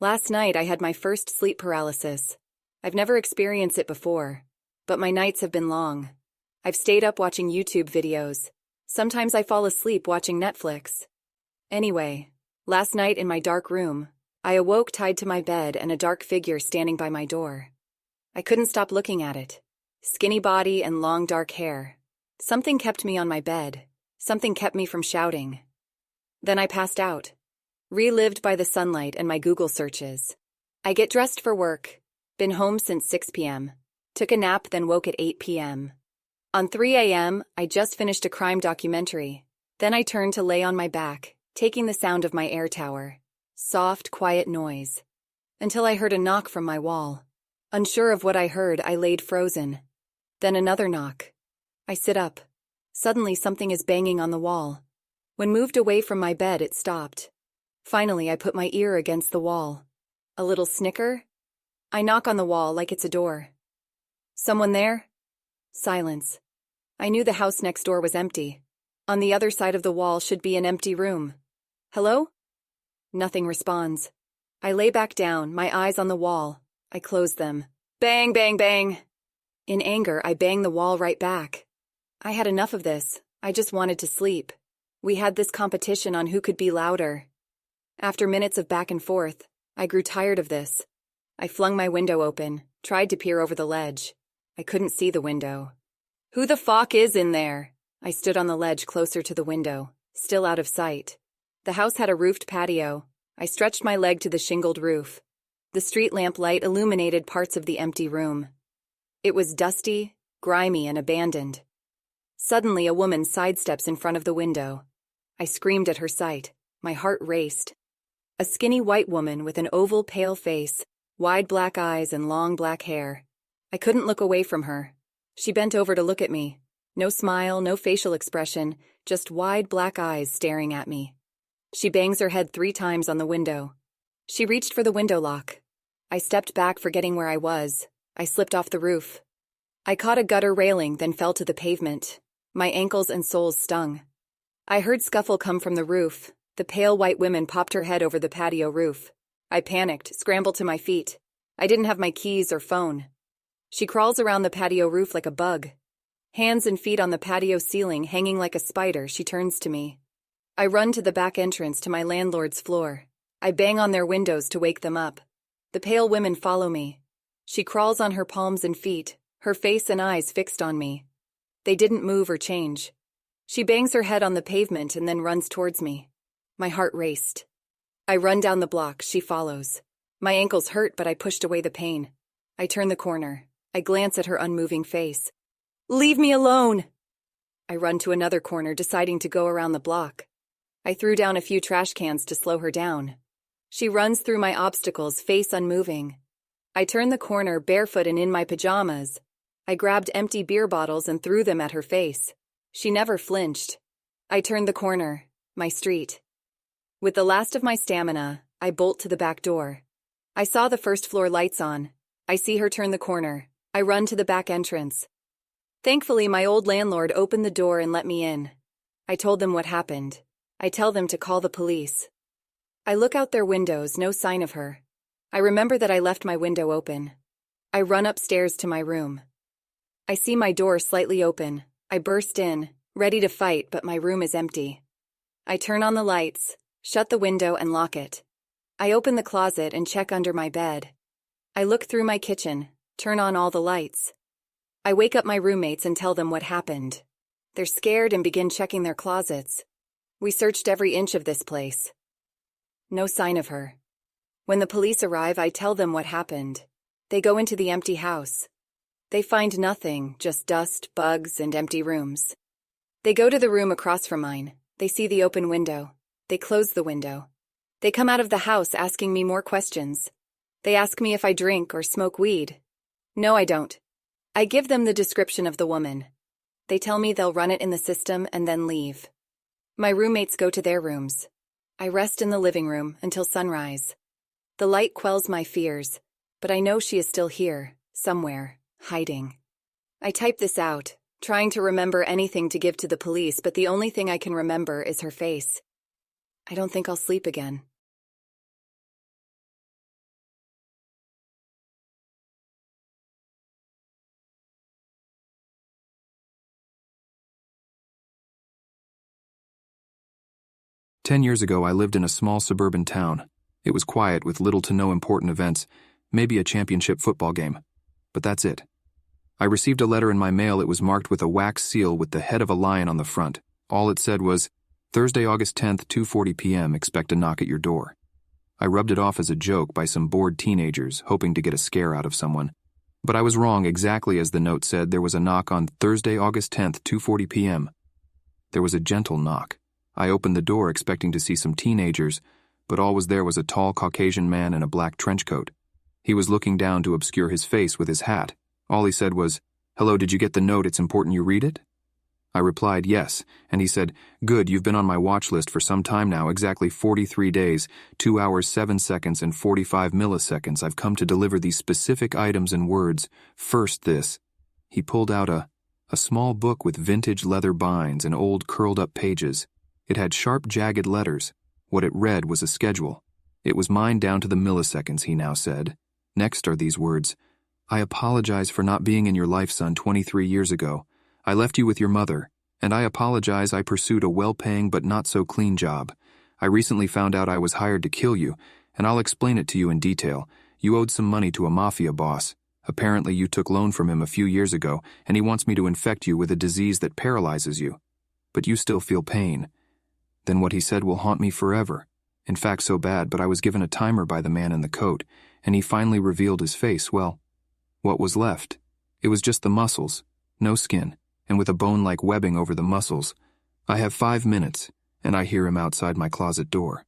Last night I had my first sleep paralysis. I've never experienced it before, but my nights have been long. I've stayed up watching YouTube videos. Sometimes I fall asleep watching Netflix. Anyway, last night in my dark room, I awoke tied to my bed and a dark figure standing by my door. I couldn't stop looking at it. Skinny body and long dark hair. Something kept me on my bed. Something kept me from shouting. Then I passed out, relived by the sunlight and my Google searches. I get dressed for work. Been home since 6 p.m. Took a nap, then woke at 8 p.m. On 3 a.m., I just finished a crime documentary. Then I turned to lay on my back, taking the sound of my air tower. Soft, quiet noise. Until I heard a knock from my wall. Unsure of what I heard, I laid frozen. Then another knock. I sit up. Suddenly something is banging on the wall. When moved away from my bed, it stopped. Finally, I put my ear against the wall. A little snicker. I knock on the wall like it's a door. Someone there? Silence. I knew the house next door was empty. On the other side of the wall should be an empty room. Hello? Nothing responds. I lay back down, my eyes on the wall. I close them. Bang, bang, bang. In anger, I bang the wall right back. I had enough of this. I just wanted to sleep. We had this competition on who could be louder. After minutes of back and forth, I grew tired of this. I flung my window open, tried to peer over the ledge. I couldn't see the window. Who the fuck is in there? I stood on the ledge closer to the window, still out of sight. The house had a roofed patio. I stretched my leg to the shingled roof. The street lamp light illuminated parts of the empty room. It was dusty, grimy, and abandoned. Suddenly, a woman sidesteps in front of the window. I screamed at her sight. My heart raced. A skinny white woman with an oval, pale face, wide black eyes, and long black hair. I couldn't look away from her. She bent over to look at me. No smile, no facial expression, just wide black eyes staring at me. She bangs her head 3 times on the window. She reached for the window lock. I stepped back, forgetting where I was. I slipped off the roof. I caught a gutter railing, then fell to the pavement. My ankles and soles stung. I heard scuffle come from the roof. The pale white woman popped her head over the patio roof. I panicked, scrambled to my feet. I didn't have my keys or phone. She crawls around the patio roof like a bug. Hands and feet on the patio ceiling, hanging like a spider, she turns to me. I run to the back entrance to my landlord's floor. I bang on their windows to wake them up. The pale women follow me. She crawls on her palms and feet, her face and eyes fixed on me. They didn't move or change. She bangs her head on the pavement and then runs towards me. My heart raced. I run down the block, she follows. My ankles hurt, but I pushed away the pain. I turn the corner. I glance at her unmoving face. Leave me alone! I run to another corner, deciding to go around the block. I threw down a few trash cans to slow her down. She runs through my obstacles, face unmoving. I turn the corner, barefoot and in my pajamas. I grabbed empty beer bottles and threw them at her face. She never flinched. I turned the corner, my street. With the last of my stamina, I bolt to the back door. I saw the first floor lights on. I see her turn the corner. I run to the back entrance. Thankfully, my old landlord opened the door and let me in. I told them what happened. I tell them to call the police. I look out their windows, no sign of her. I remember that I left my window open. I run upstairs to my room. I see my door slightly open. I burst in, ready to fight, but my room is empty. I turn on the lights, shut the window and lock it. I open the closet and check under my bed. I look through my kitchen, turn on all the lights. I wake up my roommates and tell them what happened. They're scared and begin checking their closets. We searched every inch of this place. No sign of her. When the police arrive, I tell them what happened. They go into the empty house. They find nothing, just dust, bugs, and empty rooms. They go to the room across from mine. They see the open window. They close the window. They come out of the house asking me more questions. They ask me if I drink or smoke weed. No, I don't. I give them the description of the woman. They tell me they'll run it in the system and then leave. My roommates go to their rooms. I rest in the living room until sunrise. The light quells my fears, but I know she is still here, somewhere, hiding. I type this out, trying to remember anything to give to the police, but the only thing I can remember is her face. I don't think I'll sleep again. 10 years ago, I lived in a small suburban town. It was quiet with little to no important events, maybe a championship football game. But that's it. I received a letter in my mail. It was marked with a wax seal with the head of a lion on the front. All it said was, Thursday, August 10th, 2:40 p.m., expect a knock at your door. I rubbed it off as a joke by some bored teenagers, hoping to get a scare out of someone. But I was wrong. Exactly as the note said, there was a knock on Thursday, August 10th, 2:40 p.m. There was a gentle knock. I opened the door expecting to see some teenagers, but all was there was a tall Caucasian man in a black trench coat. He was looking down to obscure his face with his hat. All he said was, "Hello, did you get the note? It's important you read it?" I replied, "Yes," and he said, "Good, you've been on my watch list for some time now, exactly 43 days, 2 hours, 7 seconds, and 45 milliseconds. I've come to deliver these specific items and words. First this." He pulled out a small book with vintage leather binds and old curled-up pages. It had sharp, jagged letters. What it read was a schedule. It was mine down to the milliseconds, he now said. Next are these words, "I apologize for not being in your life, son, 23 years ago. I left you with your mother, and I apologize I pursued a well-paying but not-so-clean job. I recently found out I was hired to kill you, and I'll explain it to you in detail. You owed some money to a mafia boss. Apparently you took loan from him a few years ago, and he wants me to infect you with a disease that paralyzes you. But you still feel pain. Then what he said will haunt me forever. In fact, so bad, but I was given a timer by the man in the coat, and he finally revealed his face. Well, what was left? It was just the muscles, no skin, and with a bone-like webbing over the muscles. I have 5 minutes, and I hear him outside my closet door.